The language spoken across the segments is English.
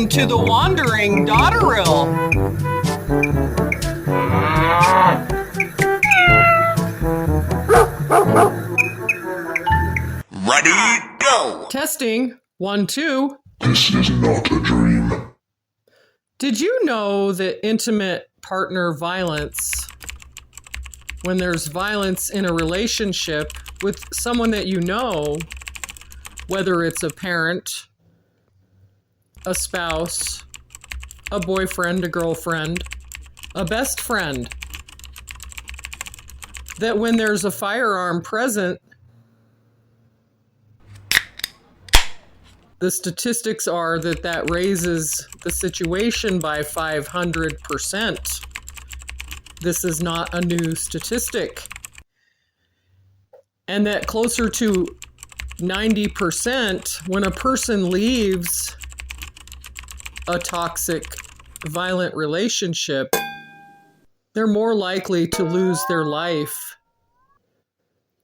to the Wandering Dotterill. Ready, go! Testing. 1, 2. This is not a dream. Did you know that intimate partner violence, when there's violence in a relationship with someone that you know, whether it's a parent, a spouse, a boyfriend, a girlfriend, a best friend, that when there's a firearm present, the statistics are that raises the situation by 500%. This is not a new statistic. And that closer to 90%, when a person leaves a toxic, violent relationship, they're more likely to lose their life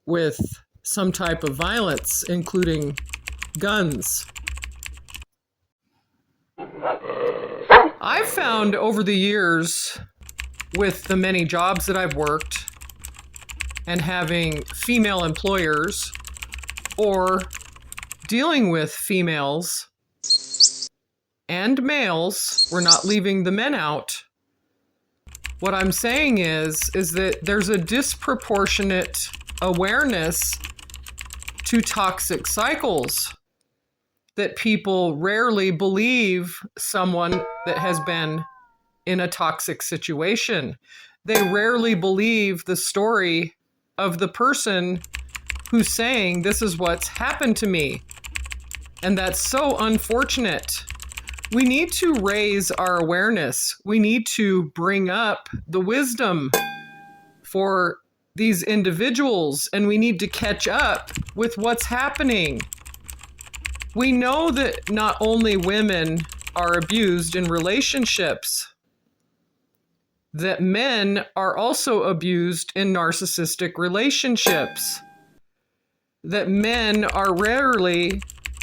with some type of violence, including guns. I've found over the years, with the many jobs that I've worked and having female employers or dealing with females and males, we're not leaving the men out. What I'm saying is that there's a disproportionate awareness to toxic cycles, that people rarely believe someone that has been in a toxic situation. They rarely believe the story of the person who's saying, this is what's happened to me. And that's so unfortunate. We need to raise our awareness. We need to bring up the wisdom for these individuals, and we need to catch up with what's happening. We know that not only women are abused in relationships, that men are also abused in narcissistic relationships, that men are rarely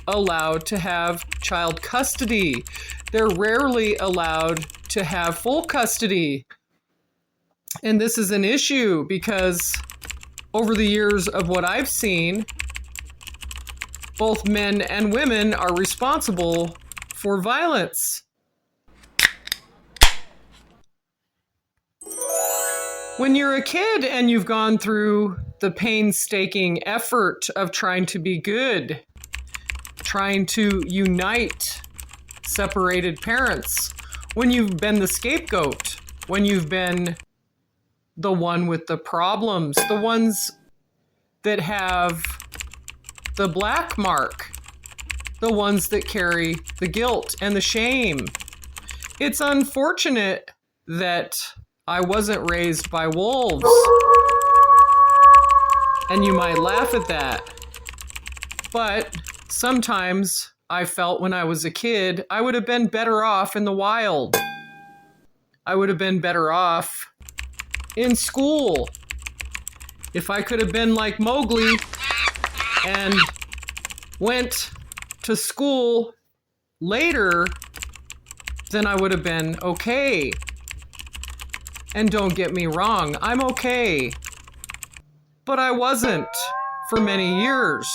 allowed to have child custody. They're rarely allowed to have full custody. And this is an issue because over the years of what I've seen, both men and women are responsible for violence. When you're a kid and you've gone through the painstaking effort of trying to be good, trying to unite separated parents, when you've been the scapegoat, when you've been the one with the problems, the ones that have the black mark, the ones that carry the guilt and the shame. It's unfortunate that I wasn't raised by wolves. And you might laugh at that. But sometimes I felt when I was a kid, I would have been better off in the wild. I would have been better off in school. If I could have been like Mowgli and went to school later, then I would have been okay. And don't get me wrong, I'm okay. But I wasn't for many years.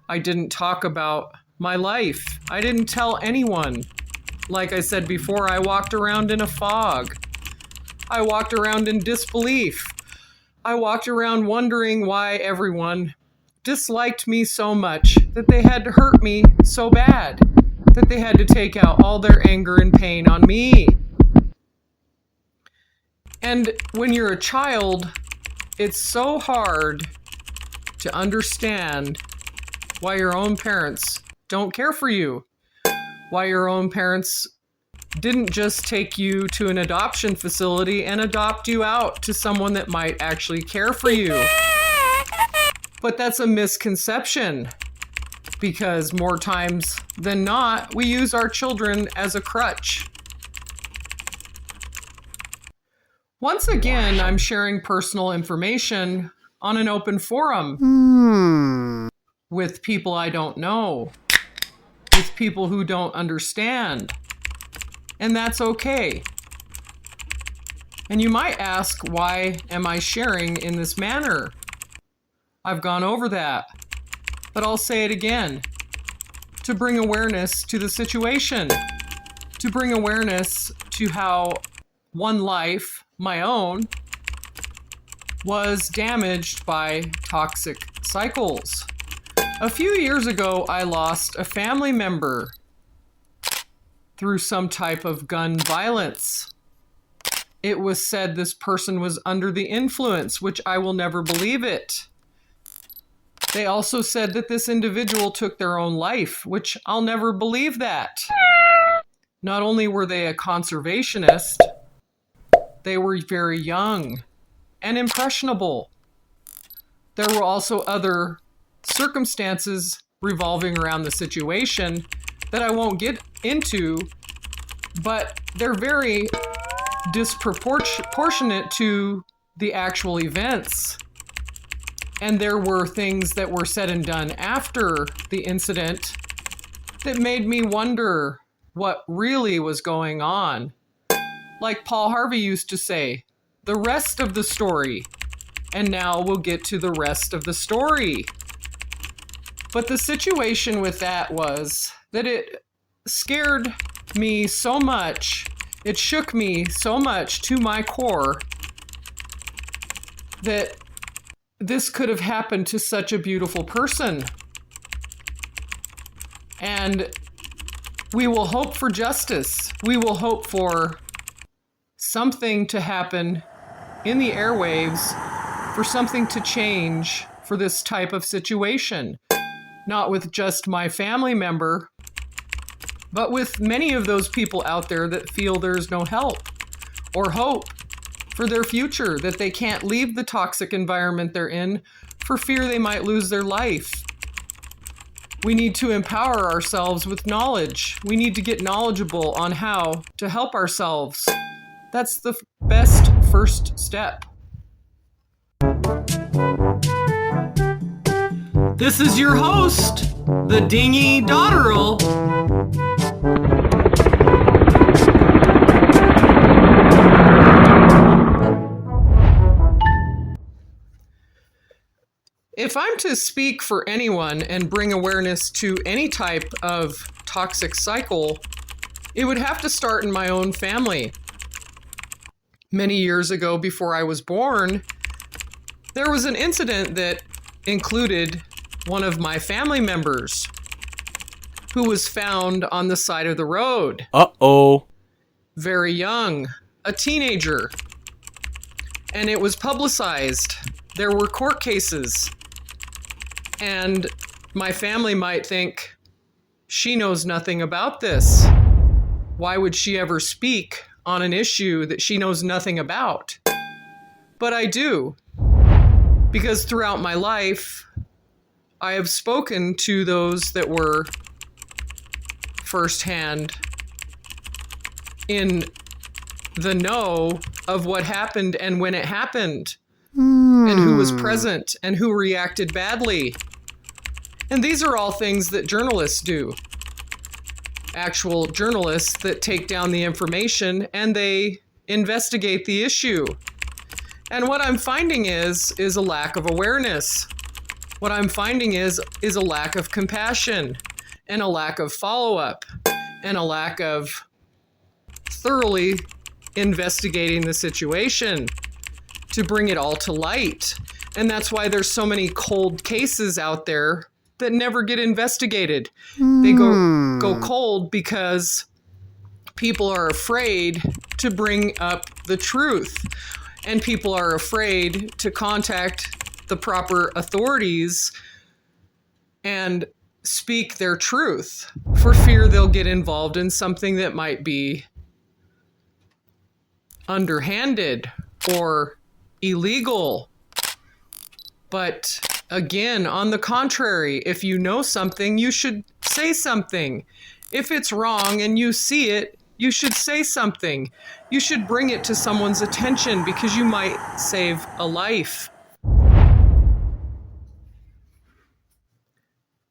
I didn't talk about my life. I didn't tell anyone. Like I said before, I walked around in a fog. I walked around in disbelief. I walked around wondering why everyone disliked me so much, that they had to hurt me so bad, that they had to take out all their anger and pain on me. And when you're a child, it's so hard to understand why your own parents don't care for you, why your own parents didn't just take you to an adoption facility and adopt you out to someone that might actually care for you. But that's a misconception, because more times than not, we use our children as a crutch. Once again, I'm sharing personal information on an open forum with people I don't know, with people who don't understand. And that's okay. And you might ask, why am I sharing in this manner? I've gone over that, but I'll say it again. To bring awareness to the situation, to bring awareness to how one life, my own, was damaged by toxic cycles. A few years ago, I lost a family member through some type of gun violence. It was said this person was under the influence, which I will never believe it. They also said that this individual took their own life, which I'll never believe that. Not only were they a conservationist, they were very young and impressionable. There were also other circumstances revolving around the situation that I won't get into, but they're very disproportionate to the actual events. And there were things that were said and done after the incident that made me wonder what really was going on. Like Paul Harvey used to say, the rest of the story. And now we'll get to the rest of the story. But the situation with that was that it scared me so much, it shook me so much to my core that this could have happened to such a beautiful person. And we will hope for justice. We will hope for something to happen in the airwaves, for something to change for this type of situation. Not with just my family member, but with many of those people out there that feel there's no help or hope for their future, that they can't leave the toxic environment they're in for fear they might lose their life. We need to empower ourselves with knowledge. We need to get knowledgeable on how to help ourselves. That's the best first step. This is your host, the Dingy Dotterel. If I'm to speak for anyone and bring awareness to any type of toxic cycle, it would have to start in my own family. Many years ago, before I was born, there was an incident that included one of my family members who was found on the side of the road. Uh-oh. Very young, a teenager. And it was publicized. There were court cases. And my family might think, she knows nothing about this. Why would she ever speak on an issue that she knows nothing about? But I do. Because throughout my life, I have spoken to those that were firsthand in the know of what happened and when it happened, and who was present and who reacted badly. And these are all things that journalists do. Actual journalists that take down the information and they investigate the issue. And what I'm finding is a lack of awareness. What I'm finding is a lack of compassion and a lack of follow-up and a lack of thoroughly investigating the situation to bring it all to light. And that's why there's so many cold cases out there that never get investigated. They go cold because people are afraid to bring up the truth. And people are afraid to contact the proper authorities and speak their truth for fear they'll get involved in something that might be underhanded or illegal. But again, on the contrary, if you know something, you should say something. If it's wrong and you see it, you should say something. You should bring it to someone's attention because you might save a life.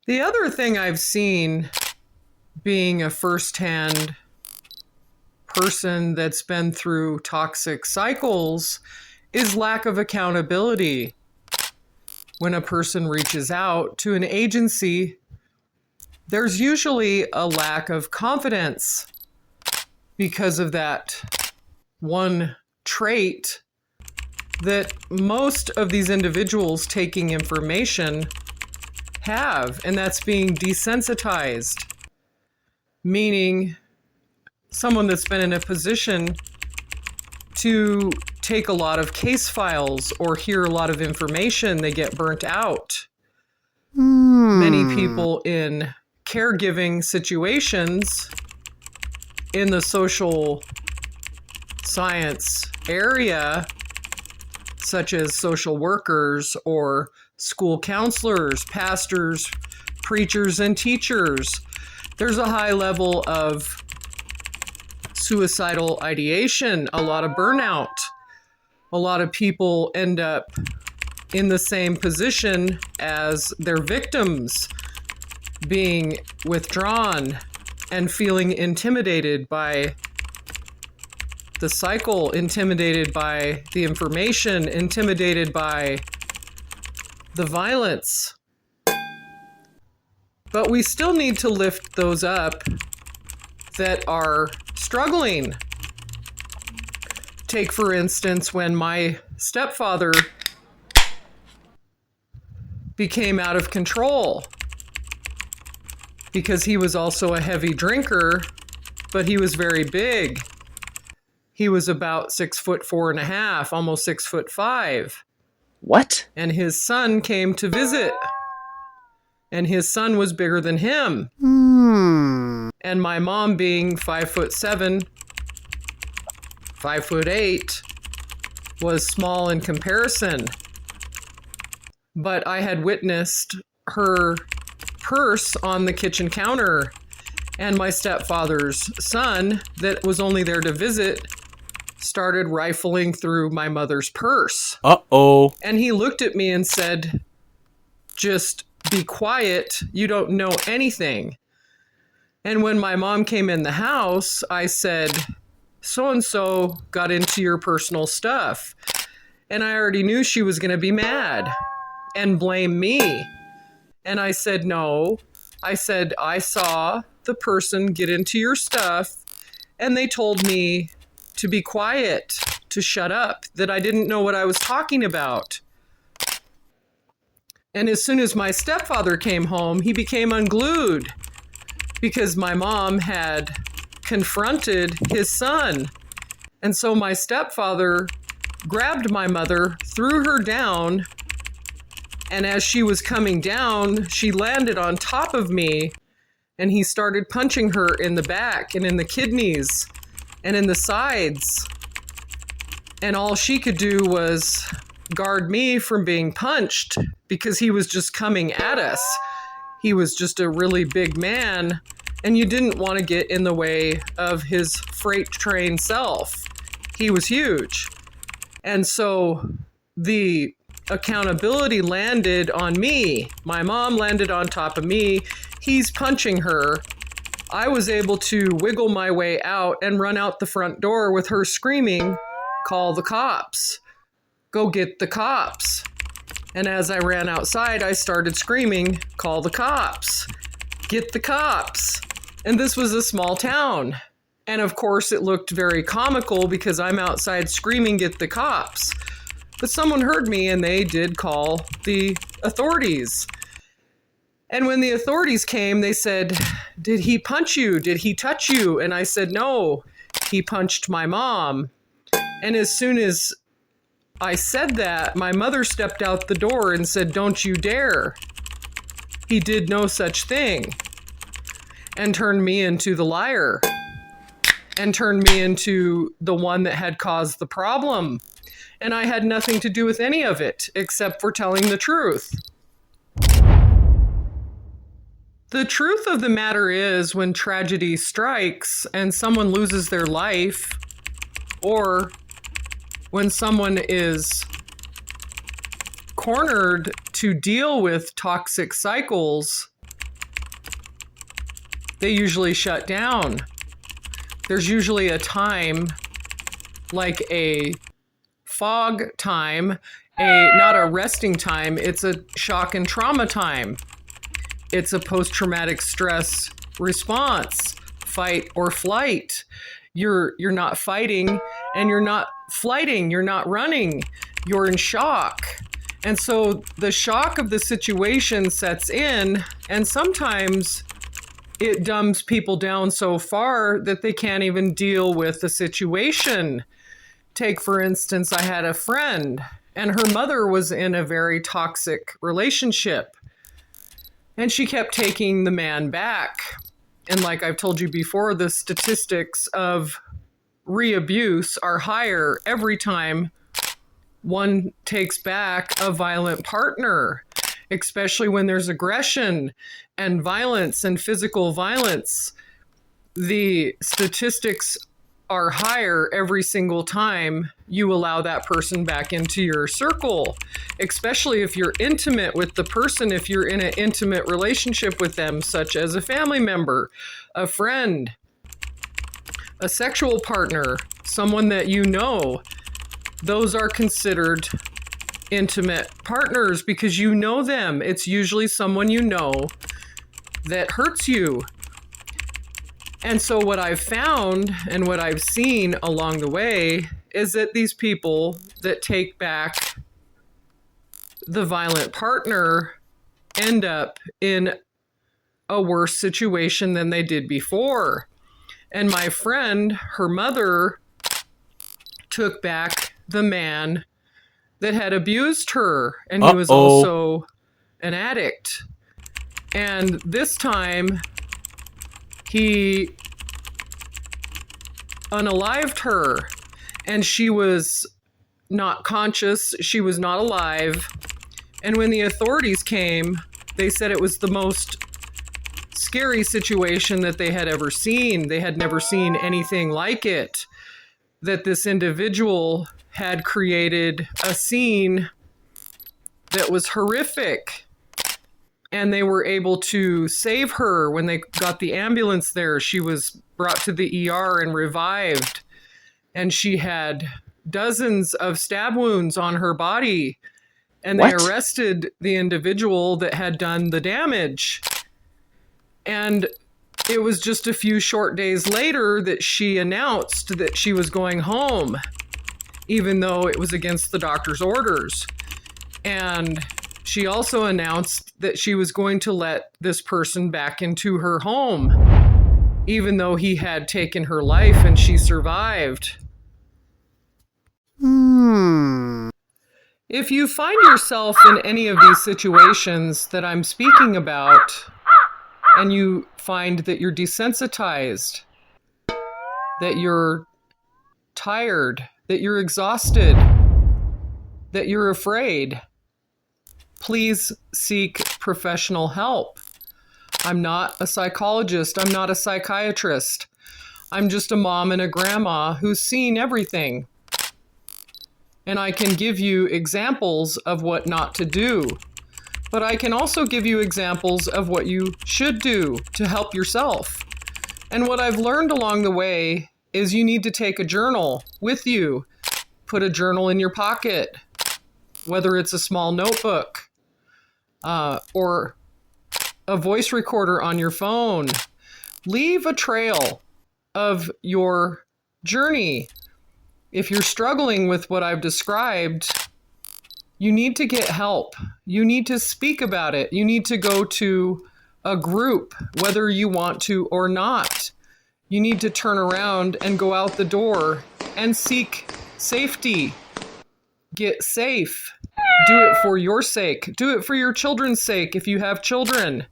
The other thing I've seen, being a first-hand person that's been through toxic cycles is lack of accountability. When a person reaches out to an agency, there's usually a lack of confidence because of that one trait that most of these individuals taking information have, and that's being desensitized, meaning someone that's been in a position to take a lot of case files or hear a lot of information, they get burnt out. Many people in caregiving situations in the social science area, such as social workers or school counselors, pastors, preachers, and teachers, there's a high level of suicidal ideation, a lot of burnout. A lot of people end up in the same position as their victims, being withdrawn and feeling intimidated by the cycle, intimidated by the information, intimidated by the violence. But we still need to lift those up that are struggling. Take, for instance, when my stepfather became out of control because he was also a heavy drinker, but he was very big. He was about 6'4.5", almost 6'5". What? And his son came to visit. And his son was bigger than him. And my mom, being 5'7", 5'8", was small in comparison. But I had witnessed her purse on the kitchen counter, and my stepfather's son, that was only there to visit, started rifling through my mother's purse. Uh-oh. And he looked at me and said, "Just be quiet. You don't know anything." And when my mom came in the house, I said, "So-and-so got into your personal stuff." And I already knew she was going to be mad and blame me. And I said, "No." I said, "I saw the person get into your stuff, and they told me to be quiet, to shut up, that I didn't know what I was talking about." And as soon as my stepfather came home, he became unglued because my mom had confronted his son. And so my stepfather grabbed my mother, threw her down, and as she was coming down, she landed on top of me, and he started punching her in the back and in the kidneys and in the sides. And all she could do was guard me from being punched because he was just coming at us. He was just a really big man, and you didn't want to get in the way of his freight train self. He was huge. And so the accountability landed on me. My mom landed on top of me. He's punching her. I was able to wiggle my way out and run out the front door with her screaming, "Call the cops. Go get the cops." And as I ran outside, I started screaming, "Call the cops. Get the cops." And this was a small town. And of course, it looked very comical because I'm outside screaming, "Get the cops." But someone heard me and they did call the authorities. And when the authorities came, they said, "Did he punch you? Did he touch you?" And I said, "No, he punched my mom." And as soon as I said that, my mother stepped out the door and said, "Don't you dare. He did no such thing." And turned me into the liar. And turned me into the one that had caused the problem. And I had nothing to do with any of it, except for telling the truth. The truth of the matter is, when tragedy strikes and someone loses their life, or when someone is cornered to deal with toxic cycles, they usually shut down. There's usually a time, like a fog time, not a resting time, it's a shock and trauma time. It's a post-traumatic stress response, fight or flight. You're not fighting and you're not flighting, you're not running, you're in shock. And so the shock of the situation sets in, and sometimes it dumbs people down so far that they can't even deal with the situation. Take, for instance, I had a friend, and her mother was in a very toxic relationship, and she kept taking the man back. And like I've told you before, the statistics of re-abuse are higher every time one takes back a violent partner, especially when there's aggression and violence and physical violence. The statistics are higher every single time you allow that person back into your circle, especially if you're intimate with the person, if you're in an intimate relationship with them, such as a family member, a friend, a sexual partner, someone that you know. Those are considered intimate partners because you know them. It's usually someone you know that hurts you. And so what I've found and what I've seen along the way is that these people that take back the violent partner end up in a worse situation than they did before. And my friend, her mother, took back the man that had abused her, and he was also an addict. And this time, he unalived her, and she was not conscious, she was not alive. And when the authorities came, they said it was the most scary situation that they had ever seen. They had never seen anything like it. That this individual had created a scene that was horrific. And they were able to save her when they got the ambulance there. She was brought to the ER and revived. And she had dozens of stab wounds on her body. And they arrested the individual that had done the damage. And it was just a few short days later that she announced that she was going home, even though it was against the doctor's orders. And she also announced that she was going to let this person back into her home, even though he had taken her life and she survived. If you find yourself in any of these situations that I'm speaking about, and you find that you're desensitized, that you're tired, that you're exhausted, that you're afraid, please seek professional help. I'm not a psychologist. I'm not a psychiatrist. I'm just a mom and a grandma who's seen everything. And I can give you examples of what not to do. But I can also give you examples of what you should do to help yourself. And what I've learned along the way is you need to take a journal with you. Put a journal in your pocket, whether it's a small notebook or a voice recorder on your phone. Leave a trail of your journey. If you're struggling with what I've described, you need to get help. You need to speak about it. You need to go to a group, whether you want to or not. You need to turn around and go out the door and seek safety. Get safe. Do it for your sake. Do it for your children's sake if you have children.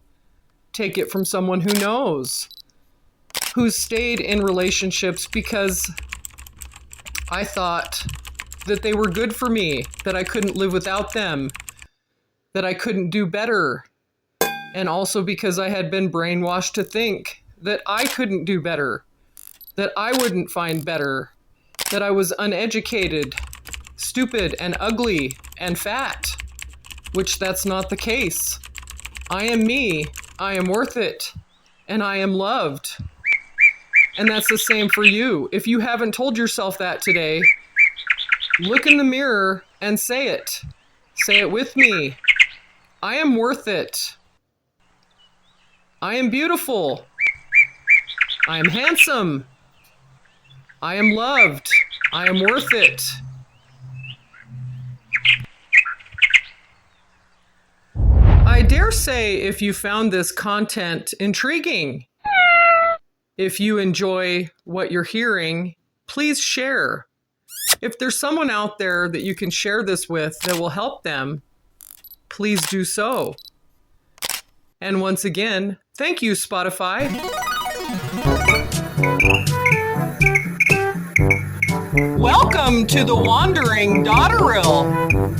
Take it from someone who knows, who's stayed in relationships because I thought that they were good for me, that I couldn't live without them, that I couldn't do better. And also because I had been brainwashed to think that I couldn't do better, that I wouldn't find better, that I was uneducated, stupid and ugly and fat, which that's not the case. I am me, I am worth it, and I am loved. And that's the same for you. If you haven't told yourself that today, look in the mirror and say it. Say it with me. I am worth it. I am beautiful. I am handsome. I am loved. I am worth it. I dare say if you found this content intriguing, if you enjoy what you're hearing, please share. If there's someone out there that you can share this with that will help them, please do so. And once again, thank you, Spotify. Welcome to the Wandering Dotterel.